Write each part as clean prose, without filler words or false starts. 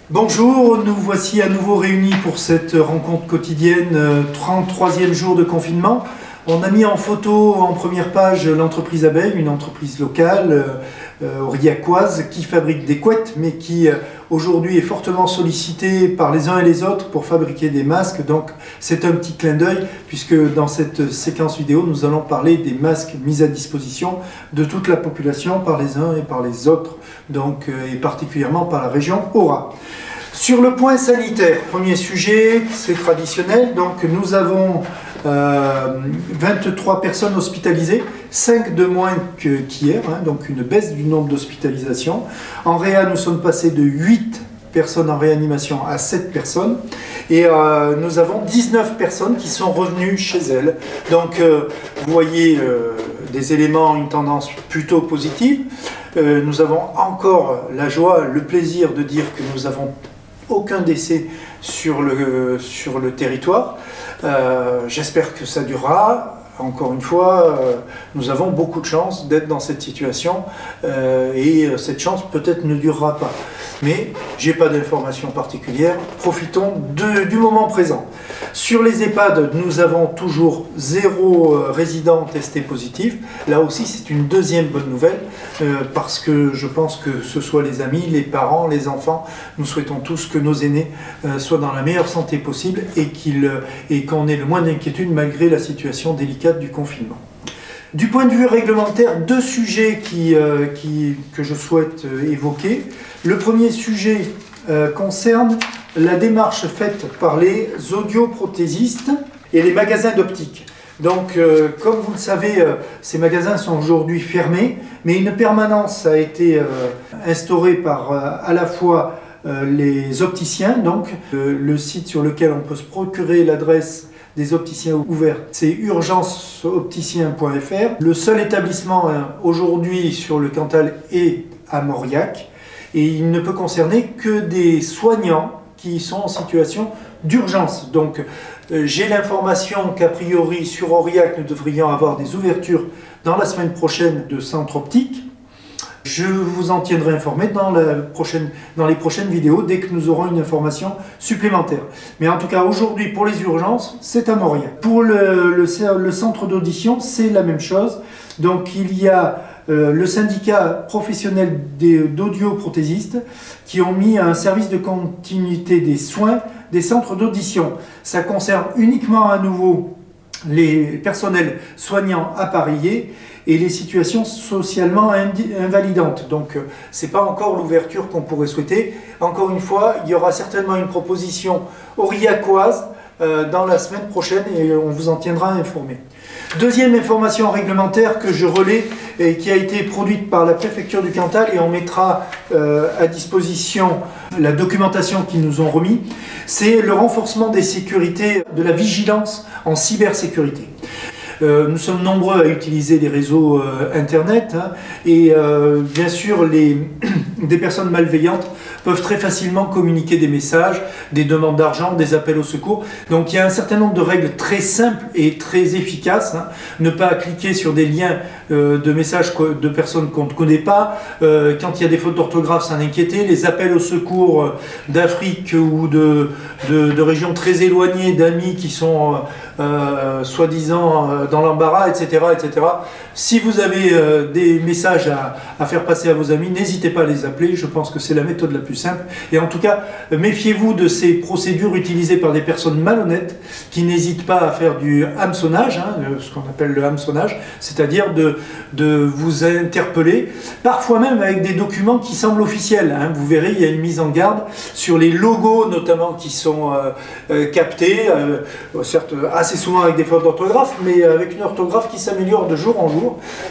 Bonjour, nous voici à nouveau réunis pour cette rencontre quotidienne, 33e jour de confinement. On a mis en photo en première page l'entreprise Abeille, une entreprise locale aurillacoise qui fabrique des couettes, mais qui aujourd'hui est fortement sollicitée par les uns et les autres pour fabriquer des masques. Donc c'est un petit clin d'œil puisque dans cette séquence vidéo, nous allons parler des masques mis à disposition de toute la population par les uns et par les autres, donc, et particulièrement par la région Aura. Sur le point sanitaire, premier sujet, c'est traditionnel, donc nous avons 23 personnes hospitalisées, 5 de moins qu'hier, donc une baisse du nombre d'hospitalisations. En réa, nous sommes passés de 8 personnes en réanimation à 7 personnes et nous avons 19 personnes qui sont revenues chez elles. Donc vous voyez des éléments, une tendance plutôt positive. Nous avons encore la joie, le plaisir de dire que nous avons aucun décès sur le territoire. J'espère que ça durera. Encore une fois, nous avons beaucoup de chance d'être dans cette situation et cette chance peut-être ne durera pas. Mais j'ai pas d'informations particulières. Profitons du moment présent. Sur les EHPAD, nous avons toujours 0 résident testé positif. Là aussi, c'est une deuxième bonne nouvelle parce que je pense que ce soit les amis, les parents, les enfants, nous souhaitons tous que nos aînés soient dans la meilleure santé possible et qu'on ait le moins d'inquiétude malgré la situation délicate du confinement. Du point de vue réglementaire, 2 sujets que je souhaite évoquer. Le premier sujet concerne la démarche faite par les audioprothésistes et les magasins d'optique. Donc, comme vous le savez, ces magasins sont aujourd'hui fermés, mais une permanence a été instaurée par à la fois les opticiens, donc le site sur lequel on peut se procurer l'adresse des opticiens ouverts, c'est urgenceopticien.fr. Le seul établissement aujourd'hui sur le Cantal est à Mauriac et il ne peut concerner que des soignants qui sont en situation d'urgence. Donc j'ai l'information qu'a priori sur Aurillac, nous devrions avoir des ouvertures dans la semaine prochaine de centres optiques. Je vous en tiendrai informé dans les prochaines vidéos dès que nous aurons une information supplémentaire. Mais en tout cas, aujourd'hui, pour les urgences, c'est à Mauriac. Pour le centre d'audition, c'est la même chose. Donc, il y a le syndicat professionnel d'audioprothésistes qui ont mis un service de continuité des soins des centres d'audition. Ça concerne uniquement à nouveau les personnels soignants appareillés et les situations socialement invalidantes. Donc ce n'est pas encore l'ouverture qu'on pourrait souhaiter. Encore une fois, il y aura certainement une proposition aurillacoise dans la semaine prochaine et on vous en tiendra informé. Deuxième information réglementaire que je relais et qui a été produite par la préfecture du Cantal et on mettra à disposition la documentation qu'ils nous ont remis, c'est le renforcement des sécurités, de la vigilance en cybersécurité. Nous sommes nombreux à utiliser les réseaux internet et bien sûr des personnes malveillantes peuvent très facilement communiquer des messages, des demandes d'argent, des appels au secours. Donc il y a un certain nombre de règles très simples et très efficaces. Ne pas cliquer sur des liens de messages de personnes qu'on ne connaît pas. Quand il y a des fautes d'orthographe, s'en inquiéter. Les appels au secours d'Afrique ou de régions très éloignées, d'amis qui sont soi-disant dans l'embarras, etc., etc. Si vous avez des messages à faire passer à vos amis, n'hésitez pas à les appeler. Je pense que c'est la méthode la plus simple. Et en tout cas, méfiez-vous de ces procédures utilisées par des personnes malhonnêtes qui n'hésitent pas à faire du hameçonnage, ce qu'on appelle le hameçonnage, c'est-à-dire de vous interpeller, parfois même avec des documents qui semblent officiels. Vous verrez, il y a une mise en garde sur les logos notamment qui sont captés, certes assez souvent avec des fautes d'orthographe, mais avec une orthographe qui s'améliore de jour en jour.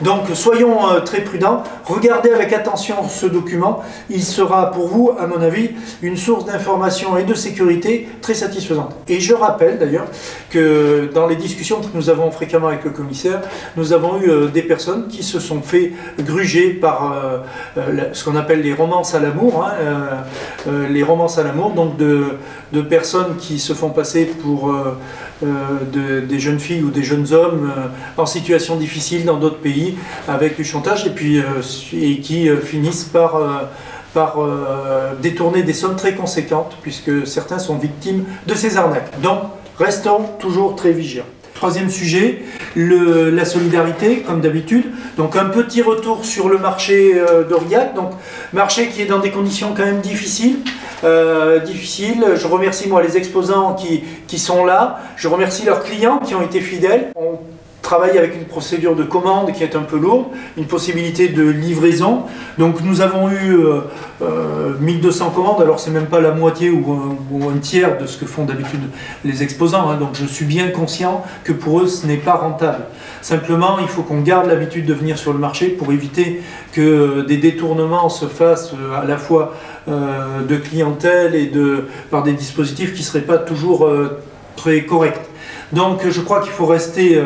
Donc soyons très prudents, regardez avec attention ce document, il sera pour vous, à mon avis, une source d'information et de sécurité très satisfaisante. Et je rappelle d'ailleurs que dans les discussions que nous avons fréquemment avec le commissaire, nous avons eu des personnes qui se sont fait gruger par ce qu'on appelle les romances à l'amour, les romances à l'amour, donc de personnes qui se font passer pour des jeunes filles ou des jeunes hommes en situation difficile dans d'autres pays avec du chantage et qui finissent par détourner des sommes très conséquentes puisque certains sont victimes de ces arnaques. Donc, restons toujours très vigilants. Troisième sujet, la solidarité, comme d'habitude. Donc un petit retour sur le marché d'Aurillac. Donc marché qui est dans des conditions quand même difficiles. Je remercie moi les exposants qui sont là. Je remercie leurs clients qui ont été fidèles. On travaille avec une procédure de commande qui est un peu lourde, une possibilité de livraison. Donc nous avons eu 1200 commandes, alors c'est même pas la moitié ou un tiers de ce que font d'habitude les exposants, hein. Donc je suis bien conscient que pour eux ce n'est pas rentable. Simplement il faut qu'on garde l'habitude de venir sur le marché pour éviter que des détournements se fassent à la fois de clientèle et par des dispositifs qui ne seraient pas toujours très corrects. Donc je crois qu'il faut rester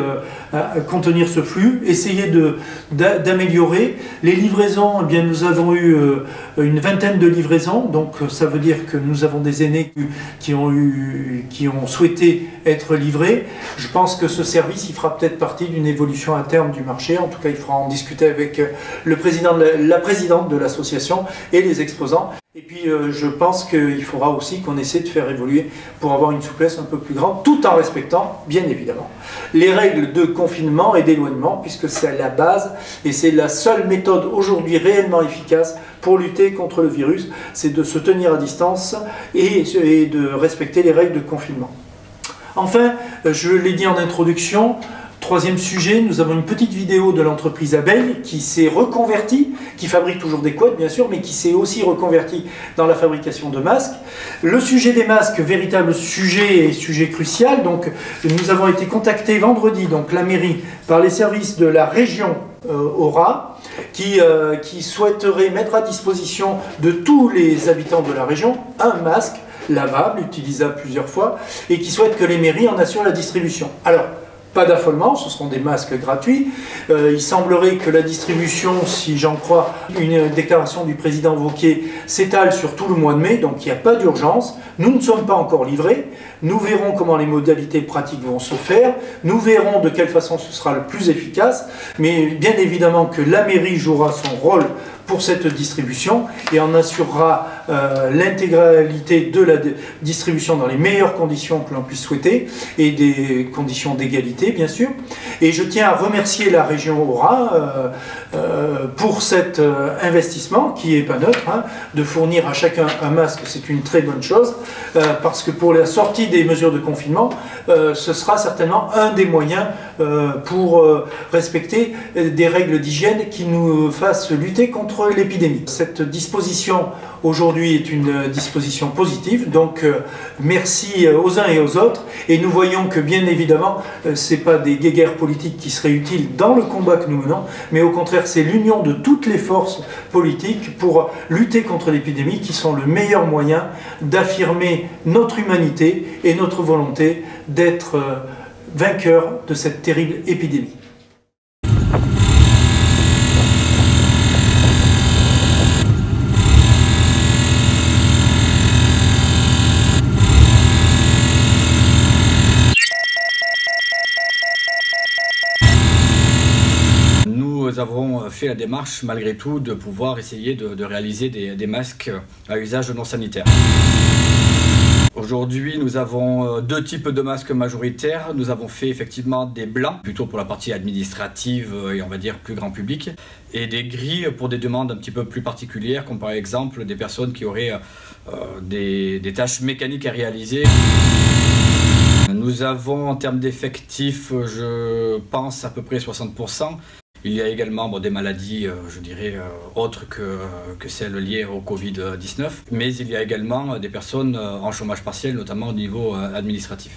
à contenir ce flux, essayer d'améliorer. Les livraisons, eh bien, nous avons eu une vingtaine de livraisons, donc ça veut dire que nous avons des aînés qui ont souhaité être livrés. Je pense que ce service il fera peut-être partie d'une évolution à terme du marché. En tout cas, il faudra en discuter avec la présidente de l'association et les exposants. Et puis je pense qu'il faudra aussi qu'on essaie de faire évoluer pour avoir une souplesse un peu plus grande, tout en respectant, bien évidemment, les règles de confinement et d'éloignement, puisque c'est la base et c'est la seule méthode aujourd'hui réellement efficace pour lutter contre le virus, c'est de se tenir à distance et de respecter les règles de confinement. Enfin, je l'ai dit en introduction, troisième sujet, nous avons une petite vidéo de l'entreprise Abeille qui s'est reconvertie, qui fabrique toujours des couettes bien sûr, mais qui s'est aussi reconvertie dans la fabrication de masques. Le sujet des masques, véritable sujet et sujet crucial. Donc nous avons été contactés vendredi, donc la mairie, par les services de la région Aura, qui souhaiterait mettre à disposition de tous les habitants de la région un masque lavable, utilisable plusieurs fois, et qui souhaite que les mairies en assurent la distribution. Alors, pas d'affolement, ce seront des masques gratuits. Il semblerait que la distribution, si j'en crois une déclaration du président Wauquiez, s'étale sur tout le mois de mai, donc il n'y a pas d'urgence. Nous ne sommes pas encore livrés. Nous verrons comment les modalités pratiques vont se faire. Nous verrons de quelle façon ce sera le plus efficace. Mais bien évidemment que la mairie jouera son rôle pour cette distribution et en assurera l'intégralité de la distribution dans les meilleures conditions que l'on puisse souhaiter et des conditions d'égalité bien sûr. Et je tiens à remercier la région Aura pour cet investissement qui n'est pas neutre, hein, de fournir à chacun un masque, c'est une très bonne chose parce que pour la sortie des mesures de confinement, ce sera certainement un des moyens pour respecter des règles d'hygiène qui nous fassent lutter contre l'épidémie. Cette disposition aujourd'hui est une disposition positive, donc merci aux uns et aux autres, et nous voyons que bien évidemment c'est pas des guéguerres politiques qui seraient utiles dans le combat que nous menons, mais au contraire c'est l'union de toutes les forces politiques pour lutter contre l'épidémie qui sont le meilleur moyen d'affirmer notre humanité et notre volonté d'être vainqueurs de cette terrible épidémie. Nous avons fait la démarche malgré tout de pouvoir essayer de réaliser des masques à usage non sanitaire. Aujourd'hui, nous avons deux types de masques majoritaires. Nous avons fait effectivement des blancs, plutôt pour la partie administrative et on va dire plus grand public, et des gris pour des demandes un petit peu plus particulières, comme par exemple des personnes qui auraient des tâches mécaniques à réaliser. Nous avons en termes d'effectifs, je pense à peu près 60%. Il y a également des maladies, je dirais, autres que celles liées au Covid-19, mais il y a également des personnes en chômage partiel, notamment au niveau administratif.